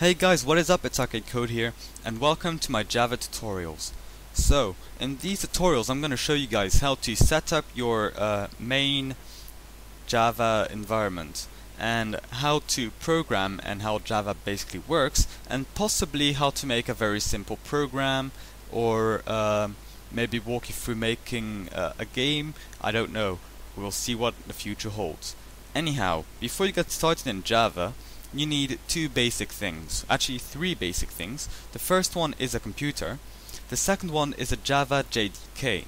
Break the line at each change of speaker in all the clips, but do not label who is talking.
Hey guys, what is up? It's ArcadeCode here, and welcome to my Java tutorials. So, in these tutorials I'm going to show you guys how to set up your main Java environment, and how to program and how Java basically works, and possibly how to make a very simple program, or maybe walk you through making a game. I don't know. We'll see what the future holds. Anyhow, before you get started in Java, you need two basic things, actually three basic things. The first one is a computer. The second one is a Java JDK.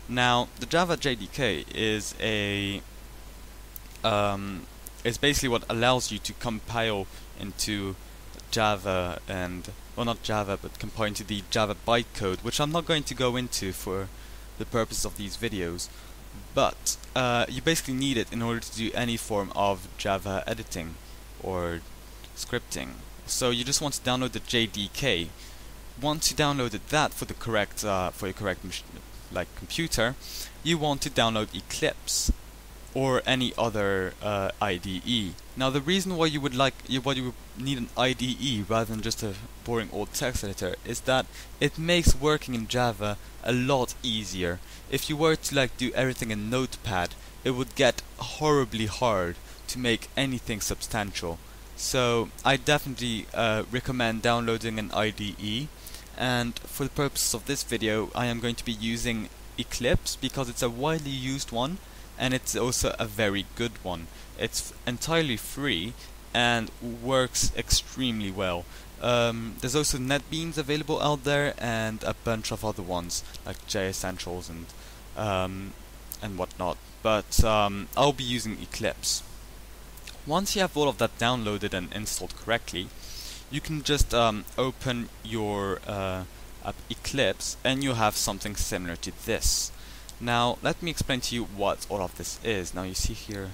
Now, the Java JDK is is basically what allows you to compile into Java and, well, not Java, but compile into the Java bytecode, which I'm not going to go into for the purpose of these videos. But you basically need it in order to do any form of Java editing or scripting. So you just want to download the JDK. Once you downloaded that for the correct for your correct computer, you want to download Eclipse or any other IDE. Now, the reason why you would need an IDE rather than just a boring old text editor is that it makes working in Java a lot easier. If you were to do everything in Notepad, it would get horribly hard to make anything substantial. So I definitely recommend downloading an IDE, and for the purposes of this video I am going to be using Eclipse because it's a widely used one, and it's also a very good one. It's entirely free and works extremely well. There's also NetBeans available out there, and a bunch of other ones like JEssentials and whatnot. But I'll be using Eclipse. Once you have all of that downloaded and installed correctly, you can just open your app Eclipse, and you have something similar to this. Now, let me explain to you what all of this is. Now, you see here,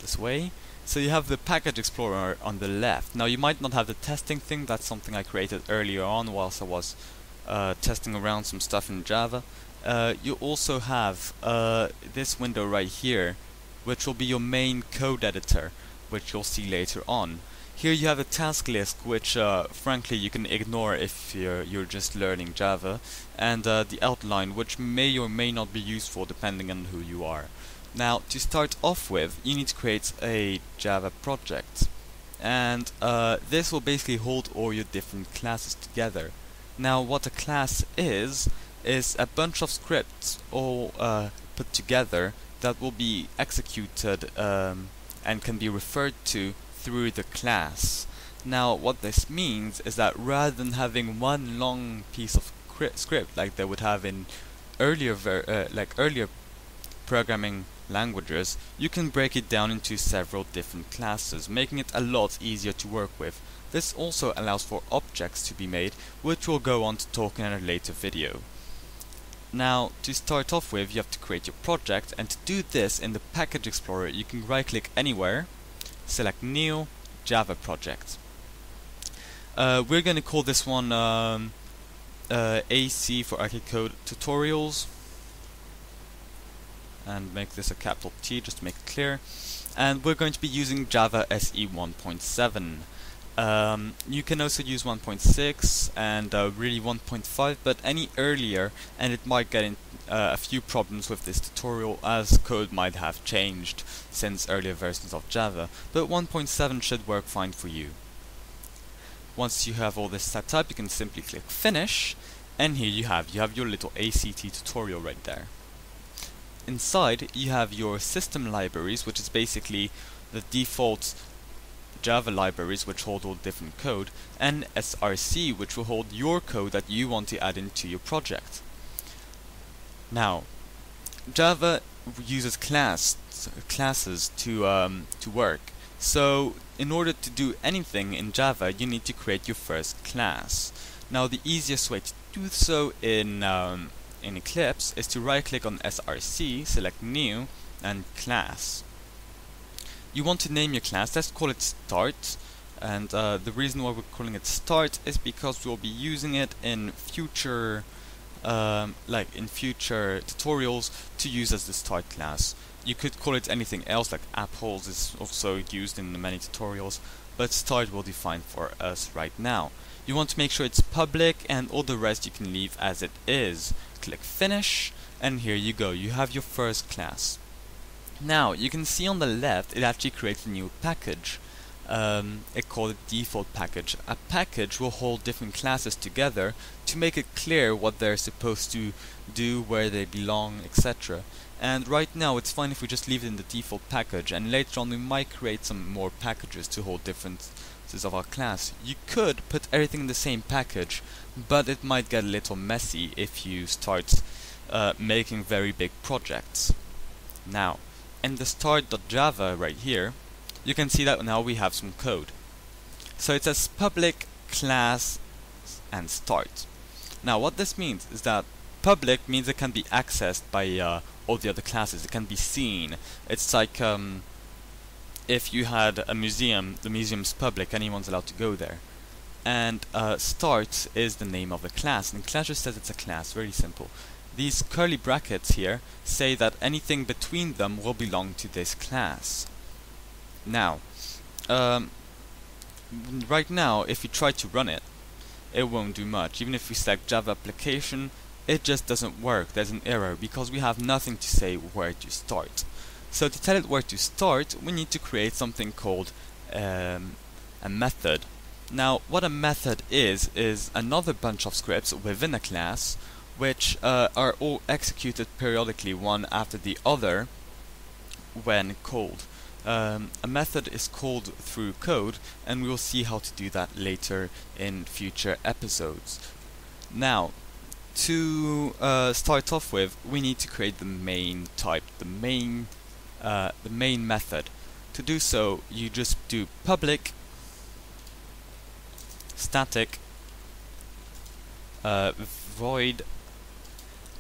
this way. So you have the Package Explorer on the left. Now, you might not have the testing thing. That's something I created earlier on whilst I was testing around some stuff in Java. You also have this window right here, which will be your main code editor, which you'll see later on. Here you have a task list, which frankly you can ignore if you're just learning Java, and the outline, which may or may not be useful depending on who you are. Now, to start off with, you need to create a Java project, and this will basically hold all your different classes together. Now, what a class is a bunch of scripts all put together that will be executed and can be referred to through the class. Now, what this means is that rather than having one long piece of script like they would have in earlier programming languages, you can break it down into several different classes, making it a lot easier to work with. This also allows for objects to be made, which we'll go on to talk in a later video. Now, to start off with, you have to create your project, and to do this in the Package Explorer, you can right-click anywhere, select New, Java Project. We're going to call this one AC for ArcadeCode Tutorials, and make this a capital T just to make it clear. And we're going to be using Java SE 1.7. You can also use 1.6 and really 1.5, but any earlier, and it might get in a few problems with this tutorial, as code might have changed since earlier versions of Java, but 1.7 should work fine for you. Once you have all this set up, you can simply click Finish, and here you have your little ACT tutorial right there. Inside, you have your system libraries, which is basically the default Java libraries which hold all different code, and SRC, which will hold your code that you want to add into your project. Now, Java uses classes to work. So, in order to do anything in Java, you need to create your first class. Now, the easiest way to do so in Eclipse is to right-click on SRC, select New, and Class. You want to name your class. Let's call it Start, and the reason why we're calling it Start is because we'll be using it in future tutorials to use as the Start class. You could call it anything else, like apples is also used in many tutorials, but start will define for us right now. You want to make sure it's public, and all the rest you can leave as it is. Click finish, and here you go, you have your first class. Now you can see on the left it actually creates a new package. It called a default package. A package will hold different classes together to make it clear what they're supposed to do, where they belong, etc. And right now it's fine if we just leave it in the default package, and later on we might create some more packages to hold differences of our class. You could put everything in the same package, but it might get a little messy if you start making very big projects. Now, in the start.java right here, you can see that now we have some code. So it says public, class, and start. Now what this means is that public means it can be accessed by all the other classes, it can be seen. It's like if you had a museum, the museum's public, anyone's allowed to go there. And start is the name of the class, and class just says it's a class, very simple. These curly brackets here say that anything between them will belong to this class. Now, right now, if you try to run it, it won't do much. Even if we select Java application, it just doesn't work. There's an error because we have nothing to say where to start. So to tell it where to start, we need to create something called a method. Now, what a method is another bunch of scripts within a class which are all executed periodically one after the other when called. A method is called through code, and we will see how to do that later in future episodes. Now, to start off with, we need to create the main type, the main method. To do so, you just do public static void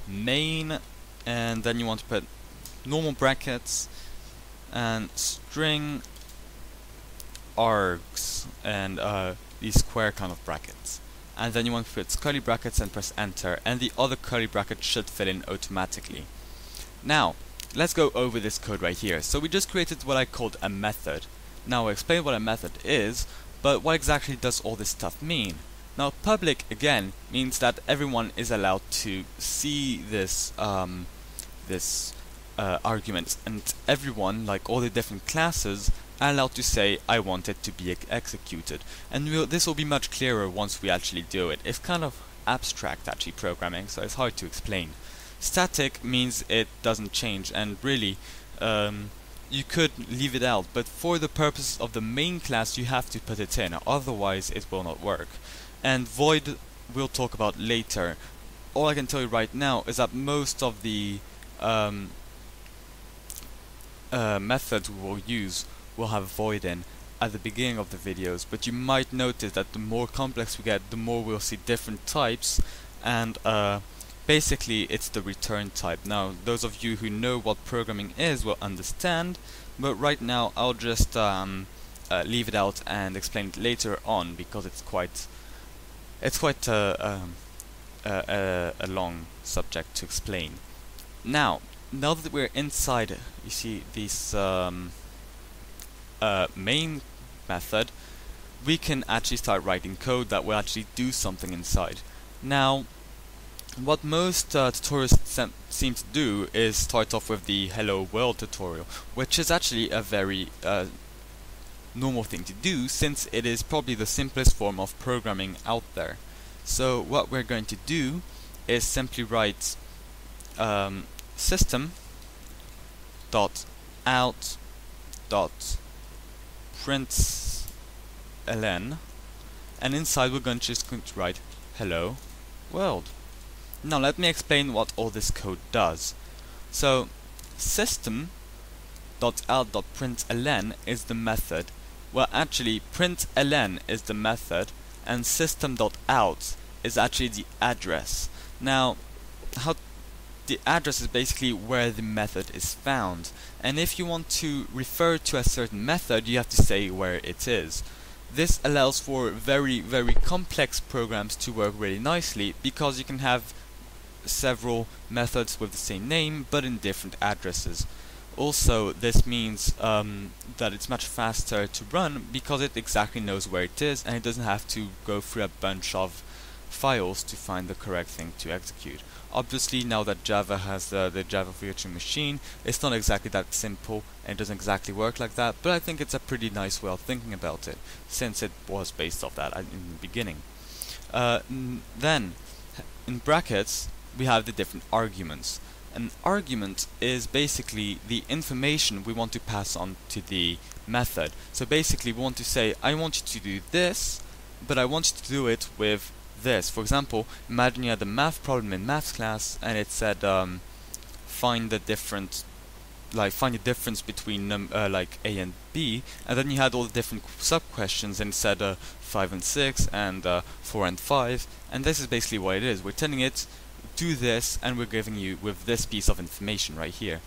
main, and then you want to put normal brackets and string args and these square kind of brackets, and then you want to put curly brackets and press enter, and the other curly bracket should fill in automatically. Now let's go over this code right here. So we just created what I called a method. Now I'll explain what a method is, but what exactly does all this stuff mean? Now public again means that everyone is allowed to see this argument, and everyone, like all the different classes, are allowed to say I want it to be executed. And this will be much clearer once we actually do it. It's kind of abstract actually programming, so it's hard to explain. Static means it doesn't change, and really you could leave it out, but for the purpose of the main class you have to put it in, otherwise it will not work. And void we'll talk about later. All I can tell you right now is that most of the methods we will use will have void in at the beginning of the videos, but you might notice that the more complex we get, the more we'll see different types, and basically it's the return type. Now those of you who know what programming is will understand, but right now I'll just leave it out and explain it later on, because it's quite a long subject to explain. Now that we're inside, you see this main method, we can actually start writing code that will actually do something inside. Now, what most tutorials seem to do is start off with the hello world tutorial, which is actually a very normal thing to do, since it is probably the simplest form of programming out there. So what we're going to do is simply write system.out.println, and inside we're just going to write hello world. Now let me explain what all this code does. So system.out.println is the method. Well, actually println is the method, and system.out is actually the address. Now the address is basically where the method is found, and if you want to refer to a certain method, you have to say where it is. This allows for very, very complex programs to work really nicely, because you can have several methods with the same name but in different addresses. Also, this means that it's much faster to run because it exactly knows where it is and it doesn't have to go through a bunch of files to find the correct thing to execute. Obviously, now that Java has the Java Virtual Machine, it's not exactly that simple and it doesn't exactly work like that, but I think it's a pretty nice way of thinking about it, since it was based off that in the beginning. Then, in brackets, we have the different arguments. An argument is basically the information we want to pass on to the method. So basically we want to say, I want you to do this, but I want you to do it with this. For example, imagine you had a math problem in maths class and it said find the difference between like A and B, and then you had all the different sub-questions and it said 5 and 6 and 4 and 5, and this is basically what it is. We're telling it do this, and we're giving you with this piece of information right here.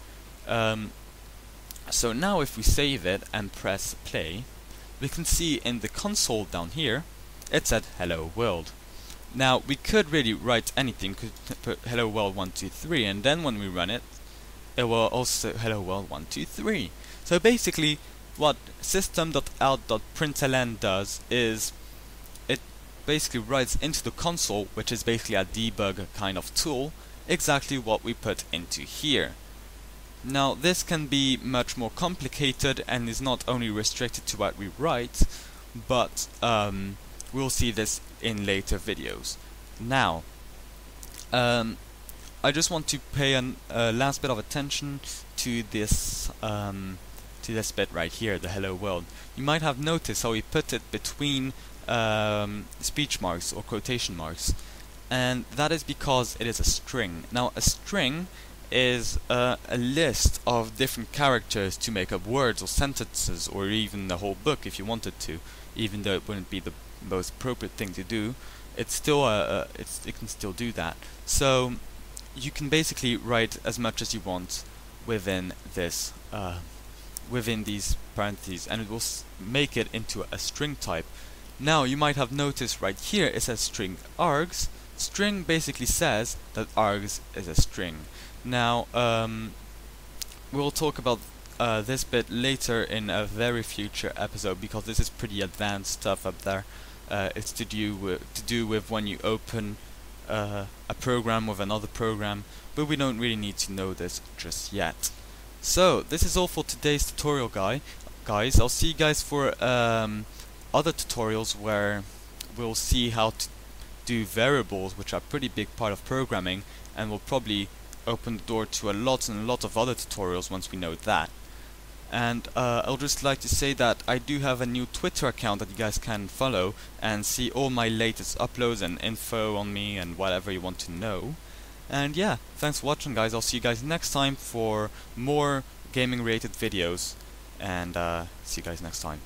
So now if we save it and press play, we can see in the console down here it said hello world. Now we could really write anything, could put hello world 1 2 3, and then when we run it, it will also hello world 1 2 3. So basically what system.out.println does is basically writes into the console, which is basically a debug kind of tool, exactly what we put into here. Now this can be much more complicated and is not only restricted to what we write, but we'll see this in later videos. Now I just want to pay a last bit of attention to this bit right here, the hello world. You might have noticed how we put it between speech marks or quotation marks, and that is because it is a string. Now a string is a list of different characters to make up words or sentences, or even the whole book if you wanted to, even though it wouldn't be the most appropriate thing to do. It's still it can still do that. So you can basically write as much as you want within this within these parentheses, and it will make it into a string type. Now you might have noticed right here it says string args. String basically says that args is a string. Now we'll talk about this bit later in a very future episode, because this is pretty advanced stuff up there. It's to do with when you open a program with another program, but we don't really need to know this just yet. So this is all for today's tutorial, guys. I'll see you guys for other tutorials where we'll see how to do variables, which are a pretty big part of programming, and will probably open the door to a lot and a lot of other tutorials once we know that. And I'll just like to say that I do have a new Twitter account that you guys can follow and see all my latest uploads and info on me and whatever you want to know. And yeah, thanks for watching, guys. I'll see you guys next time for more gaming related videos, and see you guys next time.